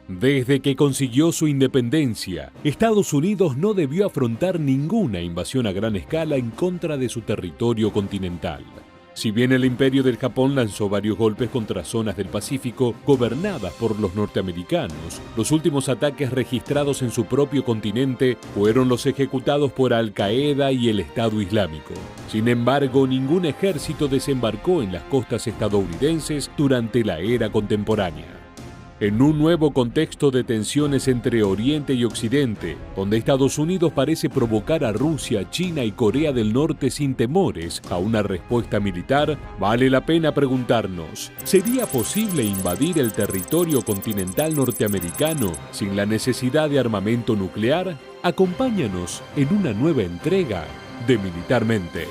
Desde que consiguió su independencia, Estados Unidos no debió afrontar ninguna invasión a gran escala en contra de su territorio continental. Si bien el Imperio del Japón lanzó varios golpes contra zonas del Pacífico gobernadas por los norteamericanos, los últimos ataques registrados en su propio continente fueron los ejecutados por Al-Qaeda y el Estado Islámico. Sin embargo, ningún ejército desembarcó en las costas estadounidenses durante la era contemporánea. En un nuevo contexto de tensiones entre Oriente y Occidente, donde Estados Unidos parece provocar a Rusia, China y Corea del Norte sin temores a una respuesta militar, vale la pena preguntarnos, ¿sería posible invadir el territorio continental norteamericano sin la necesidad de armamento nuclear? Acompáñanos en una nueva entrega de Militarmente.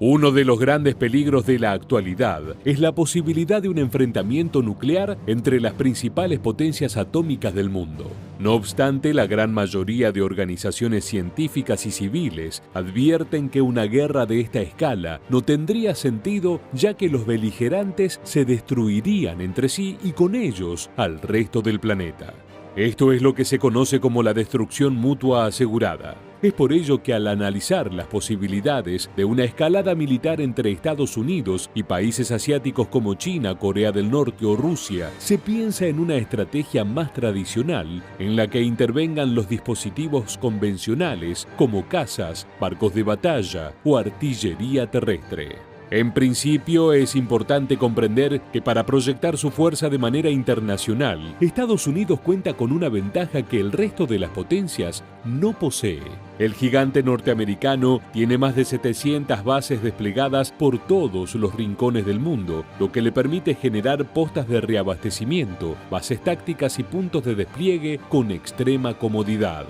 Uno de los grandes peligros de la actualidad es la posibilidad de un enfrentamiento nuclear entre las principales potencias atómicas del mundo. No obstante, la gran mayoría de organizaciones científicas y civiles advierten que una guerra de esta escala no tendría sentido, ya que los beligerantes se destruirían entre sí y con ellos al resto del planeta. Esto es lo que se conoce como la destrucción mutua asegurada. Es por ello que al analizar las posibilidades de una escalada militar entre Estados Unidos y países asiáticos como China, Corea del Norte o Rusia, se piensa en una estrategia más tradicional en la que intervengan los dispositivos convencionales como cazas, barcos de batalla o artillería terrestre. En principio, es importante comprender que para proyectar su fuerza de manera internacional, Estados Unidos cuenta con una ventaja que el resto de las potencias no posee. El gigante norteamericano tiene más de 700 bases desplegadas por todos los rincones del mundo, lo que le permite generar postas de reabastecimiento, bases tácticas y puntos de despliegue con extrema comodidad.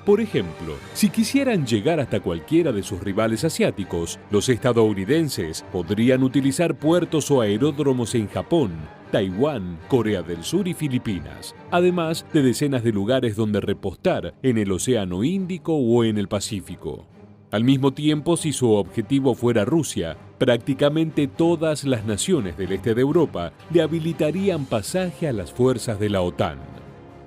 Por ejemplo, si quisieran llegar hasta cualquiera de sus rivales asiáticos, los estadounidenses podrían utilizar puertos o aeródromos en Japón, Taiwán, Corea del Sur y Filipinas, además de decenas de lugares donde repostar en el Océano Índico o en el Pacífico. Al mismo tiempo, si su objetivo fuera Rusia, prácticamente todas las naciones del este de Europa le habilitarían pasaje a las fuerzas de la OTAN.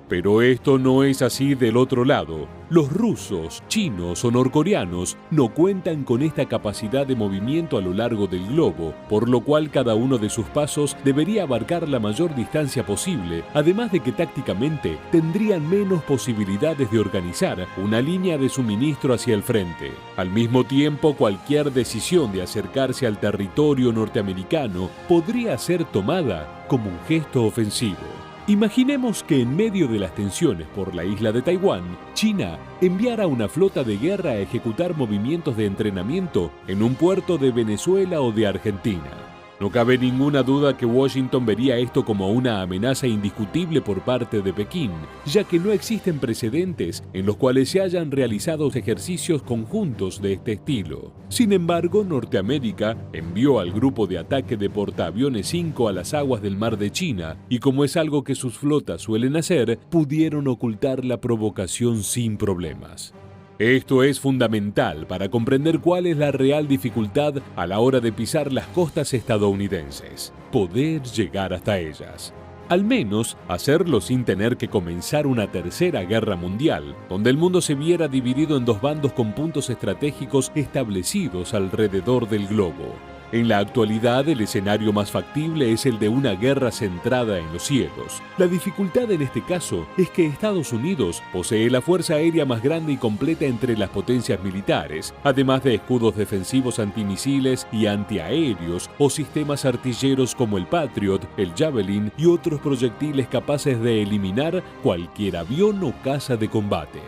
Pero esto no es así del otro lado. Los rusos, chinos o norcoreanos no cuentan con esta capacidad de movimiento a lo largo del globo, por lo cual cada uno de sus pasos debería abarcar la mayor distancia posible, además de que tácticamente tendrían menos posibilidades de organizar una línea de suministro hacia el frente. Al mismo tiempo, cualquier decisión de acercarse al territorio norteamericano podría ser tomada como un gesto ofensivo. Imaginemos que en medio de las tensiones por la isla de Taiwán, China enviara una flota de guerra a ejecutar movimientos de entrenamiento en un puerto de Venezuela o de Argentina. No cabe ninguna duda que Washington vería esto como una amenaza indiscutible por parte de Pekín, ya que no existen precedentes en los cuales se hayan realizado ejercicios conjuntos de este estilo. Sin embargo, Norteamérica envió al grupo de ataque de portaaviones 5 a las aguas del Mar de China, y como es algo que sus flotas suelen hacer, pudieron ocultar la provocación sin problemas. Esto es fundamental para comprender cuál es la real dificultad a la hora de pisar las costas estadounidenses: poder llegar hasta ellas. Al menos hacerlo sin tener que comenzar una tercera guerra mundial, donde el mundo se viera dividido en dos bandos con puntos estratégicos establecidos alrededor del globo. En la actualidad, el escenario más factible es el de una guerra centrada en los cielos. La dificultad en este caso es que Estados Unidos posee la fuerza aérea más grande y completa entre las potencias militares, además de escudos defensivos antimisiles y antiaéreos o sistemas artilleros como el Patriot, el Javelin y otros proyectiles capaces de eliminar cualquier avión o caza de combate.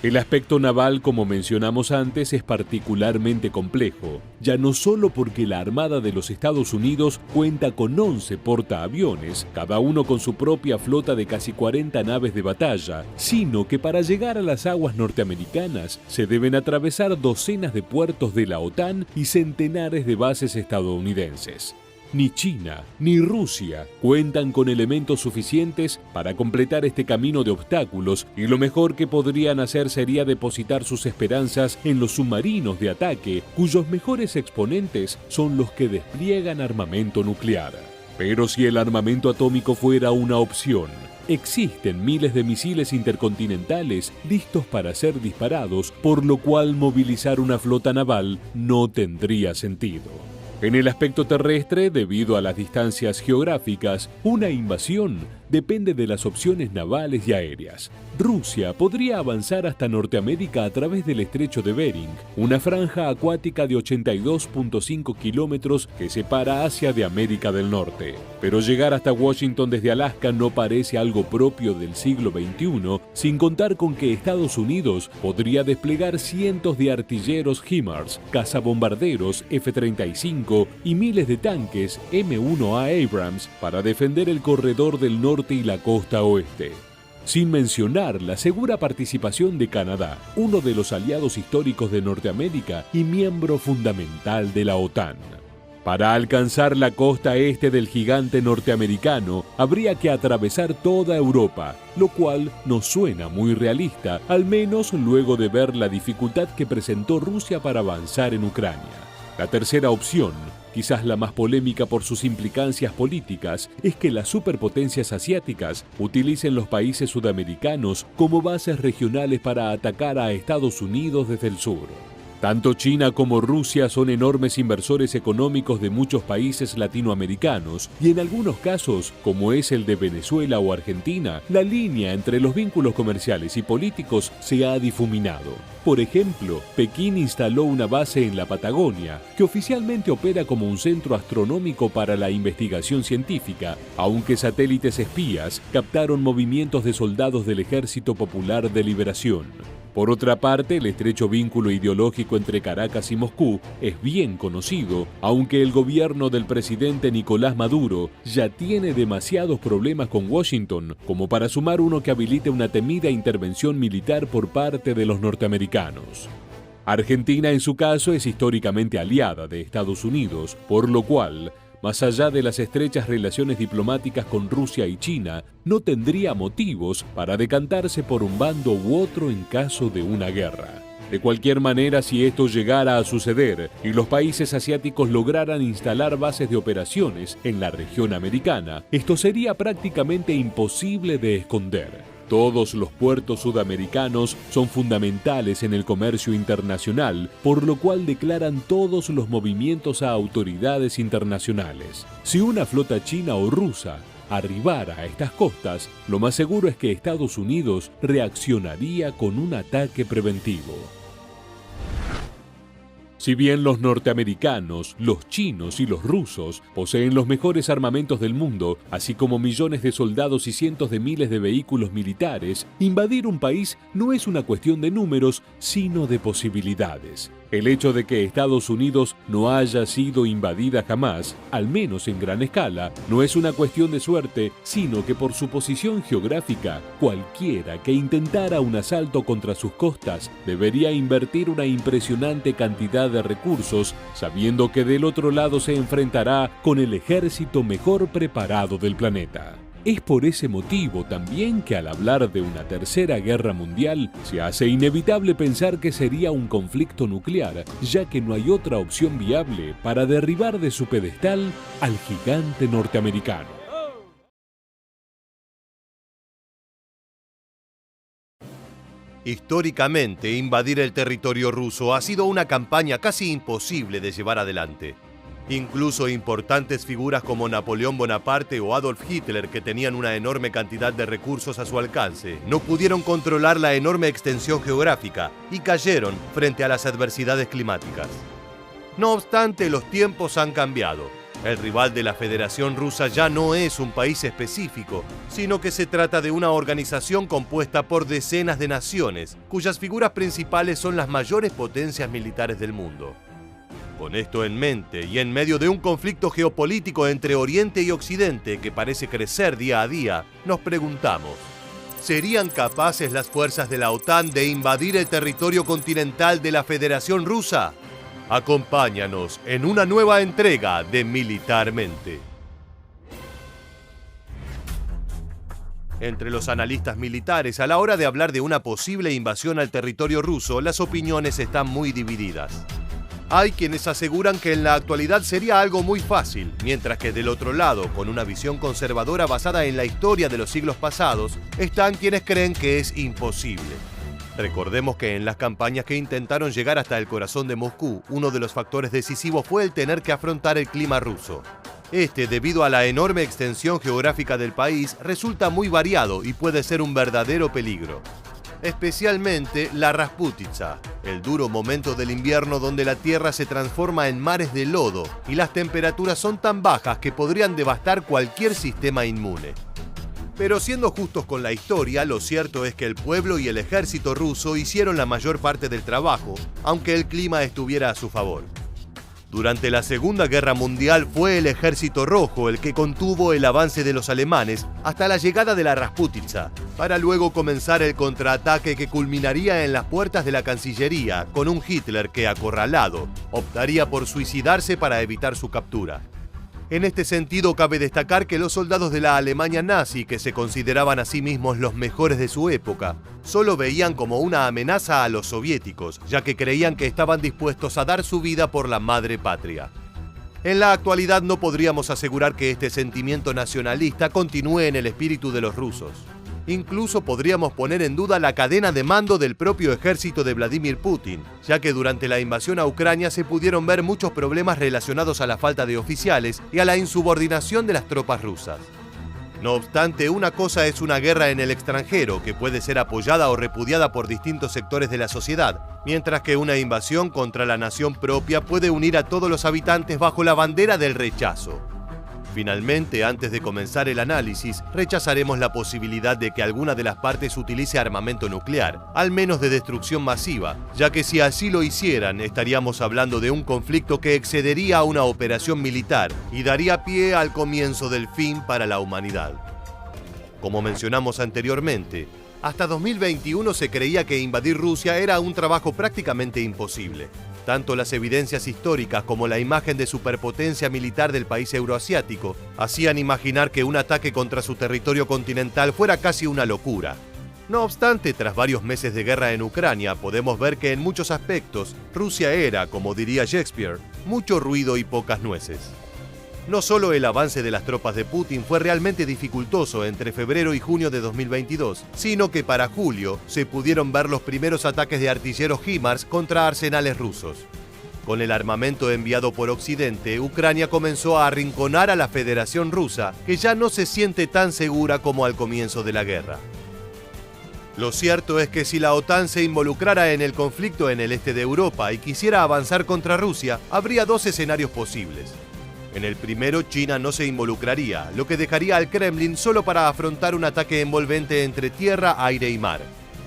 El aspecto naval, como mencionamos antes, es particularmente complejo, ya no solo porque la Armada de los Estados Unidos cuenta con 11 portaaviones, cada uno con su propia flota de casi 40 naves de batalla, sino que para llegar a las aguas norteamericanas se deben atravesar docenas de puertos de la OTAN y centenares de bases estadounidenses. Ni China ni Rusia cuentan con elementos suficientes para completar este camino de obstáculos y lo mejor que podrían hacer sería depositar sus esperanzas en los submarinos de ataque, cuyos mejores exponentes son los que despliegan armamento nuclear. Pero si el armamento atómico fuera una opción, existen miles de misiles intercontinentales listos para ser disparados, por lo cual movilizar una flota naval no tendría sentido. En el aspecto terrestre, debido a las distancias geográficas, una invasión depende de las opciones navales y aéreas. Rusia podría avanzar hasta Norteamérica a través del estrecho de Bering, una franja acuática de 82.5 kilómetros que separa Asia de América del Norte. Pero llegar hasta Washington desde Alaska no parece algo propio del siglo XXI, sin contar con que Estados Unidos podría desplegar cientos de artilleros HIMARS, cazabombarderos F-35 y miles de tanques M1A Abrams para defender el corredor del norte y la costa oeste. Sin mencionar la segura participación de Canadá, uno de los aliados históricos de Norteamérica y miembro fundamental de la OTAN. Para alcanzar la costa este del gigante norteamericano, habría que atravesar toda Europa, lo cual no suena muy realista, al menos luego de ver la dificultad que presentó Rusia para avanzar en Ucrania. La tercera opción, quizás la más polémica por sus implicancias políticas, es que las superpotencias asiáticas utilicen los países sudamericanos como bases regionales para atacar a Estados Unidos desde el sur. Tanto China como Rusia son enormes inversores económicos de muchos países latinoamericanos y en algunos casos, como es el de Venezuela o Argentina, la línea entre los vínculos comerciales y políticos se ha difuminado. Por ejemplo, Pekín instaló una base en la Patagonia, que oficialmente opera como un centro astronómico para la investigación científica, aunque satélites espías captaron movimientos de soldados del Ejército Popular de Liberación. Por otra parte, el estrecho vínculo ideológico entre Caracas y Moscú es bien conocido, aunque el gobierno del presidente Nicolás Maduro ya tiene demasiados problemas con Washington como para sumar uno que habilite una temida intervención militar por parte de los norteamericanos. Argentina, en su caso, es históricamente aliada de Estados Unidos, por lo cual, más allá de las estrechas relaciones diplomáticas con Rusia y China, no tendría motivos para decantarse por un bando u otro en caso de una guerra. De cualquier manera, si esto llegara a suceder y los países asiáticos lograran instalar bases de operaciones en la región americana, esto sería prácticamente imposible de esconder. Todos los puertos sudamericanos son fundamentales en el comercio internacional, por lo cual declaran todos los movimientos a autoridades internacionales. Si una flota china o rusa arribara a estas costas, lo más seguro es que Estados Unidos reaccionaría con un ataque preventivo. Si bien los norteamericanos, los chinos y los rusos poseen los mejores armamentos del mundo, así como millones de soldados y cientos de miles de vehículos militares, invadir un país no es una cuestión de números, sino de posibilidades. El hecho de que Estados Unidos no haya sido invadida jamás, al menos en gran escala, no es una cuestión de suerte, sino que por su posición geográfica, cualquiera que intentara un asalto contra sus costas debería invertir una impresionante cantidad de recursos, sabiendo que del otro lado se enfrentará con el ejército mejor preparado del planeta. Es por ese motivo también que al hablar de una tercera guerra mundial se hace inevitable pensar que sería un conflicto nuclear, ya que no hay otra opción viable para derribar de su pedestal al gigante norteamericano. Históricamente, invadir el territorio ruso ha sido una campaña casi imposible de llevar adelante. Incluso importantes figuras como Napoleón Bonaparte o Adolf Hitler, que tenían una enorme cantidad de recursos a su alcance, no pudieron controlar la enorme extensión geográfica y cayeron frente a las adversidades climáticas. No obstante, los tiempos han cambiado. El rival de la Federación Rusa ya no es un país específico, sino que se trata de una organización compuesta por decenas de naciones, cuyas figuras principales son las mayores potencias militares del mundo. Con esto en mente y en medio de un conflicto geopolítico entre Oriente y Occidente que parece crecer día a día, nos preguntamos, ¿serían capaces las fuerzas de la OTAN de invadir el territorio continental de la Federación Rusa? Acompáñanos en una nueva entrega de Militarmente. Entre los analistas militares, a la hora de hablar de una posible invasión al territorio ruso, las opiniones están muy divididas. Hay quienes aseguran que en la actualidad sería algo muy fácil, mientras que del otro lado, con una visión conservadora basada en la historia de los siglos pasados, están quienes creen que es imposible. Recordemos que en las campañas que intentaron llegar hasta el corazón de Moscú, uno de los factores decisivos fue el tener que afrontar el clima ruso. Debido a la enorme extensión geográfica del país, resulta muy variado y puede ser un verdadero peligro. Especialmente la Rasputitsa, el duro momento del invierno donde la tierra se transforma en mares de lodo y las temperaturas son tan bajas que podrían devastar cualquier sistema inmune. Pero siendo justos con la historia, lo cierto es que el pueblo y el ejército ruso hicieron la mayor parte del trabajo, aunque el clima estuviera a su favor. Durante la Segunda Guerra Mundial fue el Ejército Rojo el que contuvo el avance de los alemanes hasta la llegada de la Rasputitsa, para luego comenzar el contraataque que culminaría en las puertas de la Cancillería, con un Hitler que, acorralado, optaría por suicidarse para evitar su captura. En este sentido, cabe destacar que los soldados de la Alemania nazi, que se consideraban a sí mismos los mejores de su época, solo veían como una amenaza a los soviéticos, ya que creían que estaban dispuestos a dar su vida por la madre patria. En la actualidad no podríamos asegurar que este sentimiento nacionalista continúe en el espíritu de los rusos. Incluso podríamos poner en duda la cadena de mando del propio ejército de Vladimir Putin, ya que durante la invasión a Ucrania se pudieron ver muchos problemas relacionados a la falta de oficiales y a la insubordinación de las tropas rusas. No obstante, una cosa es una guerra en el extranjero, que puede ser apoyada o repudiada por distintos sectores de la sociedad, mientras que una invasión contra la nación propia puede unir a todos los habitantes bajo la bandera del rechazo. Finalmente, antes de comenzar el análisis, rechazaremos la posibilidad de que alguna de las partes utilice armamento nuclear, al menos de destrucción masiva, ya que si así lo hicieran, estaríamos hablando de un conflicto que excedería a una operación militar y daría pie al comienzo del fin para la humanidad. Como mencionamos anteriormente, hasta 2021 se creía que invadir Rusia era un trabajo prácticamente imposible. Tanto las evidencias históricas como la imagen de superpotencia militar del país euroasiático hacían imaginar que un ataque contra su territorio continental fuera casi una locura. No obstante, tras varios meses de guerra en Ucrania, podemos ver que en muchos aspectos Rusia era, como diría Shakespeare, mucho ruido y pocas nueces. No solo el avance de las tropas de Putin fue realmente dificultoso entre febrero y junio de 2022, sino que para julio se pudieron ver los primeros ataques de artilleros HIMARS contra arsenales rusos. Con el armamento enviado por Occidente, Ucrania comenzó a arrinconar a la Federación Rusa, que ya no se siente tan segura como al comienzo de la guerra. Lo cierto es que si la OTAN se involucrara en el conflicto en el este de Europa y quisiera avanzar contra Rusia, habría dos escenarios posibles. En el primero, China no se involucraría, lo que dejaría al Kremlin solo para afrontar un ataque envolvente entre tierra, aire y mar.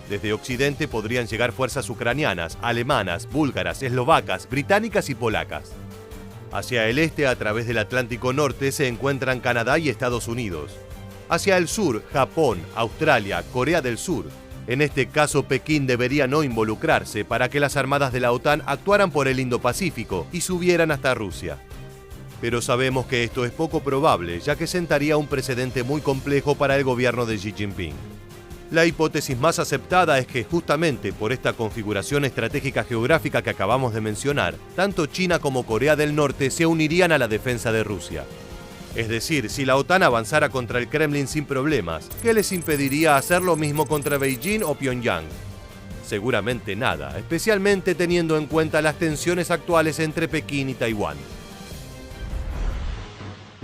Desde Occidente podrían llegar fuerzas ucranianas, alemanas, búlgaras, eslovacas, británicas y polacas. Hacia el este, a través del Atlántico Norte, se encuentran Canadá y Estados Unidos. Hacia el sur, Japón, Australia, Corea del Sur. En este caso, Pekín debería no involucrarse para que las armadas de la OTAN actuaran por el Indo-Pacífico y subieran hasta Rusia. Pero sabemos que esto es poco probable, ya que sentaría un precedente muy complejo para el gobierno de Xi Jinping. La hipótesis más aceptada es que justamente por esta configuración estratégica geográfica que acabamos de mencionar, tanto China como Corea del Norte se unirían a la defensa de Rusia. Es decir, si la OTAN avanzara contra el Kremlin sin problemas, ¿qué les impediría hacer lo mismo contra Beijing o Pyongyang? Seguramente nada, especialmente teniendo en cuenta las tensiones actuales entre Pekín y Taiwán.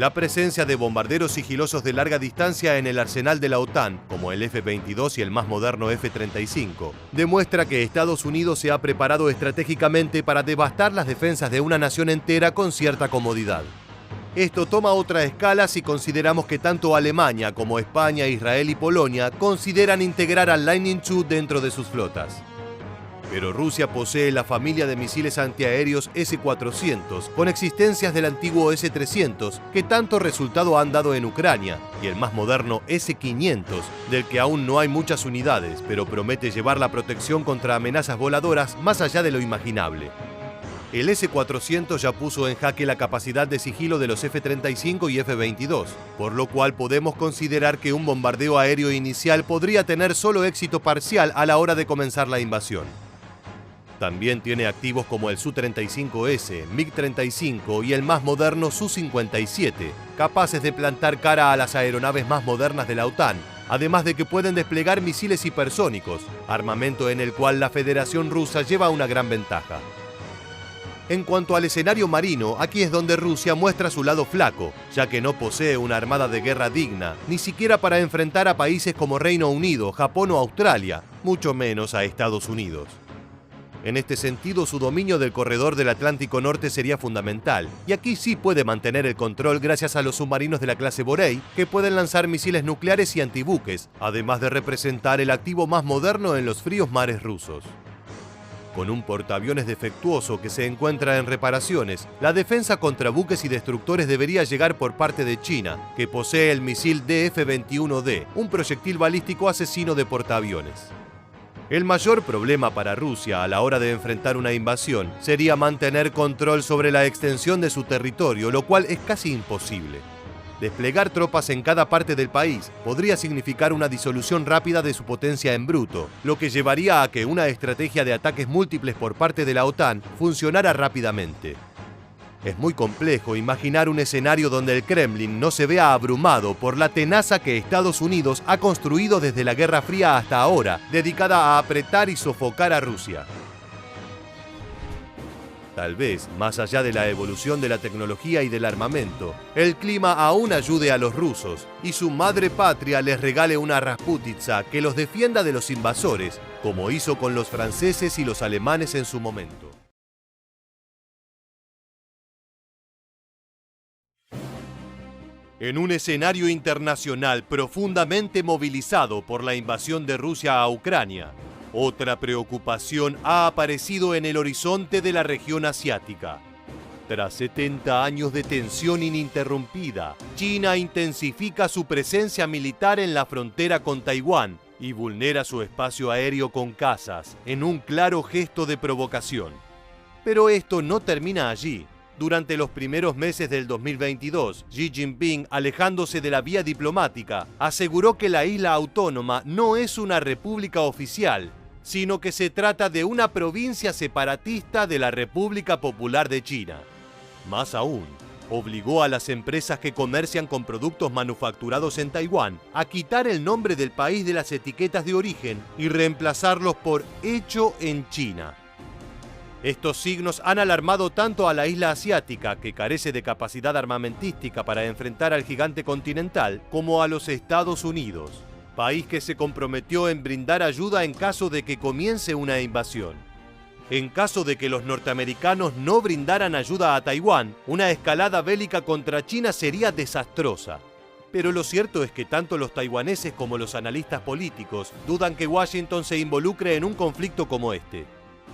La presencia de bombarderos sigilosos de larga distancia en el arsenal de la OTAN, como el F-22 y el más moderno F-35, demuestra que Estados Unidos se ha preparado estratégicamente para devastar las defensas de una nación entera con cierta comodidad. Esto toma otra escala si consideramos que tanto Alemania como España, Israel y Polonia consideran integrar al Lightning II dentro de sus flotas. Pero Rusia posee la familia de misiles antiaéreos S-400, con existencias del antiguo S-300, que tanto resultado han dado en Ucrania, y el más moderno S-500, del que aún no hay muchas unidades, pero promete llevar la protección contra amenazas voladoras más allá de lo imaginable. el S-400 ya puso en jaque la capacidad de sigilo de los F-35 y F-22, por lo cual podemos considerar que un bombardeo aéreo inicial podría tener solo éxito parcial a la hora de comenzar la invasión. También tiene activos como el Su-35S, MiG-35 y el más moderno Su-57, capaces de plantar cara a las aeronaves más modernas de la OTAN, además de que pueden desplegar misiles hipersónicos, armamento en el cual la Federación Rusa lleva una gran ventaja. En cuanto al escenario marino, aquí es donde Rusia muestra su lado flaco, ya que no posee una armada de guerra digna, ni siquiera para enfrentar a países como Reino Unido, Japón o Australia, mucho menos a Estados Unidos. En este sentido, su dominio del corredor del Atlántico Norte sería fundamental, y aquí sí puede mantener el control gracias a los submarinos de la clase Borei, que pueden lanzar misiles nucleares y antibuques, además de representar el activo más moderno en los fríos mares rusos. Con un portaaviones defectuoso que se encuentra en reparaciones, la defensa contra buques y destructores debería llegar por parte de China, que posee el misil DF-21D, un proyectil balístico asesino de portaaviones. El mayor problema para Rusia a la hora de enfrentar una invasión sería mantener control sobre la extensión de su territorio, lo cual es casi imposible. Desplegar tropas en cada parte del país podría significar una disolución rápida de su potencia en bruto, lo que llevaría a que una estrategia de ataques múltiples por parte de la OTAN funcionara rápidamente. Es muy complejo imaginar un escenario donde el Kremlin no se vea abrumado por la tenaza que Estados Unidos ha construido desde la Guerra Fría hasta ahora, dedicada a apretar y sofocar a Rusia. Tal vez, más allá de la evolución de la tecnología y del armamento, el clima aún ayude a los rusos y su madre patria les regale una Rasputitsa que los defienda de los invasores, como hizo con los franceses y los alemanes en su momento. En un escenario internacional profundamente movilizado por la invasión de Rusia a Ucrania, otra preocupación ha aparecido en el horizonte de la región asiática. Tras 70 años de tensión ininterrumpida, China intensifica su presencia militar en la frontera con Taiwán y vulnera su espacio aéreo con cazas, en un claro gesto de provocación. Pero esto no termina allí. Durante los primeros meses del 2022, Xi Jinping, alejándose de la vía diplomática, aseguró que la isla autónoma no es una república oficial, sino que se trata de una provincia separatista de la República Popular de China. Más aún, obligó a las empresas que comercian con productos manufacturados en Taiwán a quitar el nombre del país de las etiquetas de origen y reemplazarlos por "hecho en China". Estos signos han alarmado tanto a la isla asiática, que carece de capacidad armamentística para enfrentar al gigante continental, como a los Estados Unidos, país que se comprometió en brindar ayuda en caso de que comience una invasión. En caso de que los norteamericanos no brindaran ayuda a Taiwán, una escalada bélica contra China sería desastrosa. Pero lo cierto es que tanto los taiwaneses como los analistas políticos dudan que Washington se involucre en un conflicto como este.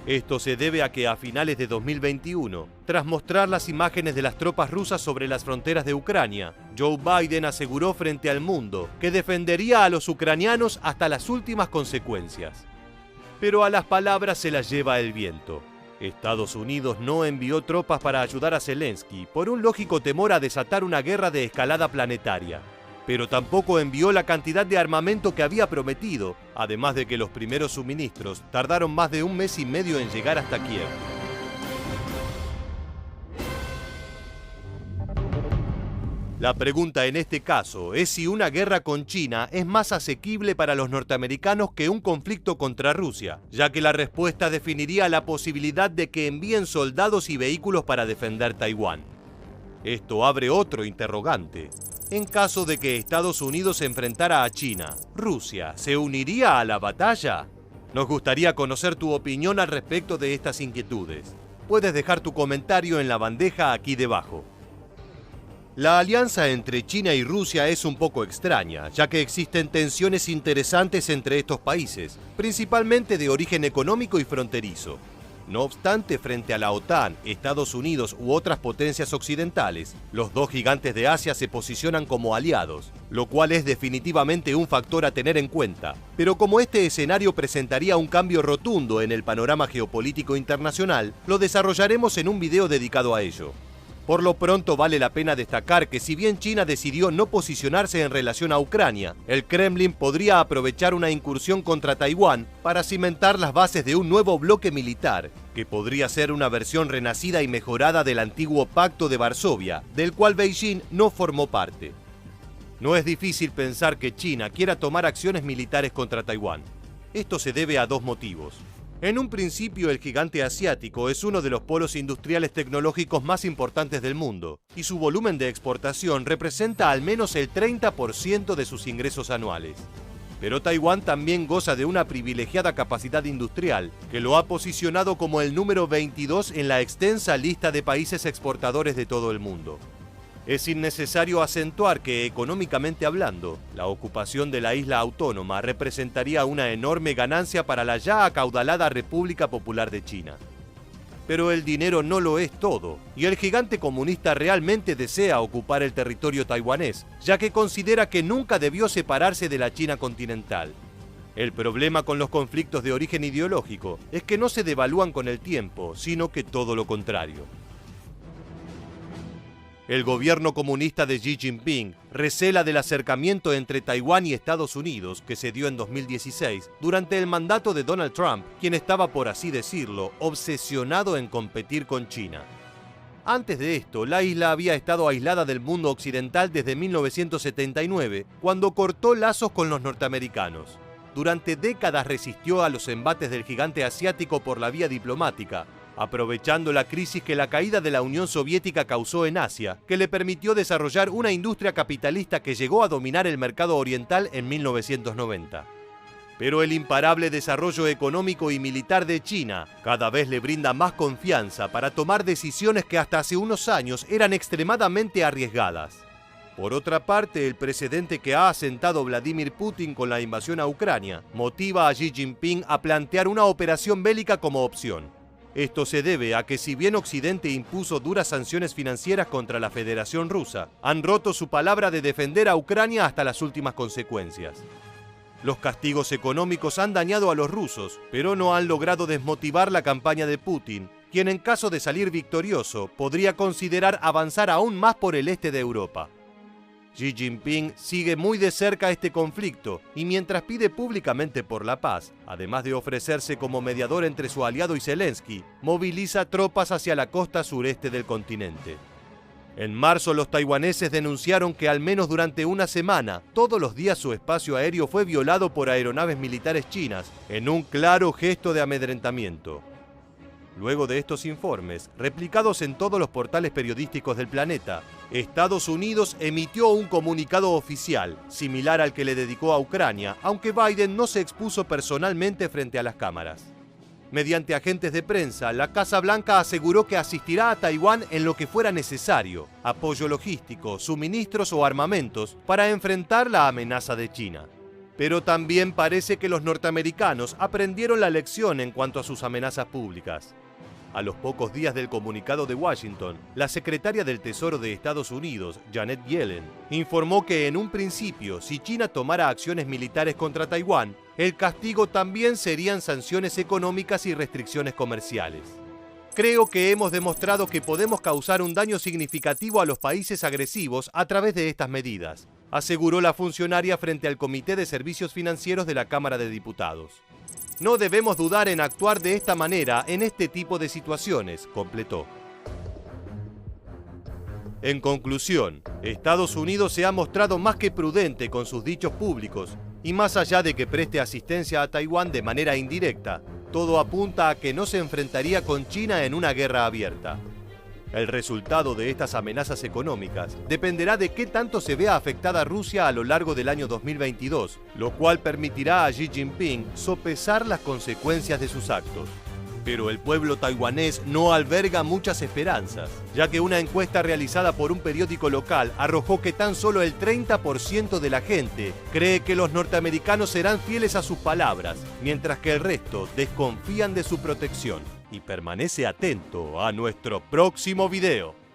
Esto se debe a que a finales de 2021, tras mostrar las imágenes de las tropas rusas sobre las fronteras de Ucrania, Joe Biden aseguró frente al mundo que defendería a los ucranianos hasta las últimas consecuencias. Pero a las palabras se las lleva el viento. Estados Unidos no envió tropas para ayudar a Zelensky por un lógico temor a desatar una guerra de escalada planetaria. Pero tampoco envió la cantidad de armamento que había prometido, además de que los primeros suministros tardaron más de 1 mes y medio en llegar hasta Kiev. La pregunta en este caso es si una guerra con China es más asequible para los norteamericanos que un conflicto contra Rusia, ya que la respuesta definiría la posibilidad de que envíen soldados y vehículos para defender Taiwán. Esto abre otro interrogante. En caso de que Estados Unidos se enfrentara a China, ¿Rusia se uniría a la batalla? Nos gustaría conocer tu opinión al respecto de estas inquietudes. Puedes dejar tu comentario en la bandeja aquí debajo. La alianza entre China y Rusia es un poco extraña, ya que existen tensiones interesantes entre estos países, principalmente de origen económico y fronterizo. No obstante, frente a la OTAN, Estados Unidos u otras potencias occidentales, los dos gigantes de Asia se posicionan como aliados, lo cual es definitivamente un factor a tener en cuenta. Pero como este escenario presentaría un cambio rotundo en el panorama geopolítico internacional, lo desarrollaremos en un video dedicado a ello. Por lo pronto vale la pena destacar que si bien China decidió no posicionarse en relación a Ucrania, el Kremlin podría aprovechar una incursión contra Taiwán para cimentar las bases de un nuevo bloque militar, que podría ser una versión renacida y mejorada del antiguo Pacto de Varsovia, del cual Beijing no formó parte. No es difícil pensar que China quiera tomar acciones militares contra Taiwán. Esto se debe a dos motivos. En un principio, el gigante asiático es uno de los polos industriales tecnológicos más importantes del mundo, y su volumen de exportación representa al menos el 30% de sus ingresos anuales. Pero Taiwán también goza de una privilegiada capacidad industrial, que lo ha posicionado como el número 22 en la extensa lista de países exportadores de todo el mundo. Es innecesario acentuar que, económicamente hablando, la ocupación de la isla autónoma representaría una enorme ganancia para la ya acaudalada República Popular de China. Pero el dinero no lo es todo, y el gigante comunista realmente desea ocupar el territorio taiwanés, ya que considera que nunca debió separarse de la China continental. El problema con los conflictos de origen ideológico es que no se devalúan con el tiempo, sino que todo lo contrario. El gobierno comunista de Xi Jinping recela del acercamiento entre Taiwán y Estados Unidos que se dio en 2016 durante el mandato de Donald Trump, quien estaba, por así decirlo, obsesionado en competir con China. Antes de esto, la isla había estado aislada del mundo occidental desde 1979, cuando cortó lazos con los norteamericanos. Durante décadas resistió a los embates del gigante asiático por la vía diplomática, aprovechando la crisis que la caída de la Unión Soviética causó en Asia, que le permitió desarrollar una industria capitalista que llegó a dominar el mercado oriental en 1990. Pero el imparable desarrollo económico y militar de China cada vez le brinda más confianza para tomar decisiones que hasta hace unos años eran extremadamente arriesgadas. Por otra parte, el precedente que ha asentado Vladimir Putin con la invasión a Ucrania motiva a Xi Jinping a plantear una operación bélica como opción. Esto se debe a que si bien Occidente impuso duras sanciones financieras contra la Federación Rusa, han roto su palabra de defender a Ucrania hasta las últimas consecuencias. Los castigos económicos han dañado a los rusos, pero no han logrado desmotivar la campaña de Putin, quien en caso de salir victorioso podría considerar avanzar aún más por el este de Europa. Xi Jinping sigue muy de cerca este conflicto y mientras pide públicamente por la paz, además de ofrecerse como mediador entre su aliado y Zelensky, moviliza tropas hacia la costa sureste del continente. En marzo, los taiwaneses denunciaron que al menos durante una semana, todos los días su espacio aéreo fue violado por aeronaves militares chinas, en un claro gesto de amedrentamiento. Luego de estos informes, replicados en todos los portales periodísticos del planeta, Estados Unidos emitió un comunicado oficial, similar al que le dedicó a Ucrania, aunque Biden no se expuso personalmente frente a las cámaras. Mediante agentes de prensa, la Casa Blanca aseguró que asistirá a Taiwán en lo que fuera necesario, apoyo logístico, suministros o armamentos, para enfrentar la amenaza de China. Pero también parece que los norteamericanos aprendieron la lección en cuanto a sus amenazas públicas. A los pocos días del comunicado de Washington, la secretaria del Tesoro de Estados Unidos, Janet Yellen, informó que en un principio, si China tomara acciones militares contra Taiwán, el castigo también serían sanciones económicas y restricciones comerciales. Creo que hemos demostrado que podemos causar un daño significativo a los países agresivos a través de estas medidas, aseguró la funcionaria frente al Comité de Servicios Financieros de la Cámara de Diputados. No debemos dudar en actuar de esta manera en este tipo de situaciones, completó. En conclusión, Estados Unidos se ha mostrado más que prudente con sus dichos públicos y más allá de que preste asistencia a Taiwán de manera indirecta, todo apunta a que no se enfrentaría con China en una guerra abierta. El resultado de estas amenazas económicas dependerá de qué tanto se vea afectada Rusia a lo largo del año 2022, lo cual permitirá a Xi Jinping sopesar las consecuencias de sus actos. Pero el pueblo taiwanés no alberga muchas esperanzas, ya que una encuesta realizada por un periódico local arrojó que tan solo el 30% de la gente cree que los norteamericanos serán fieles a sus palabras, mientras que el resto desconfían de su protección. y permanece atento a nuestro próximo video.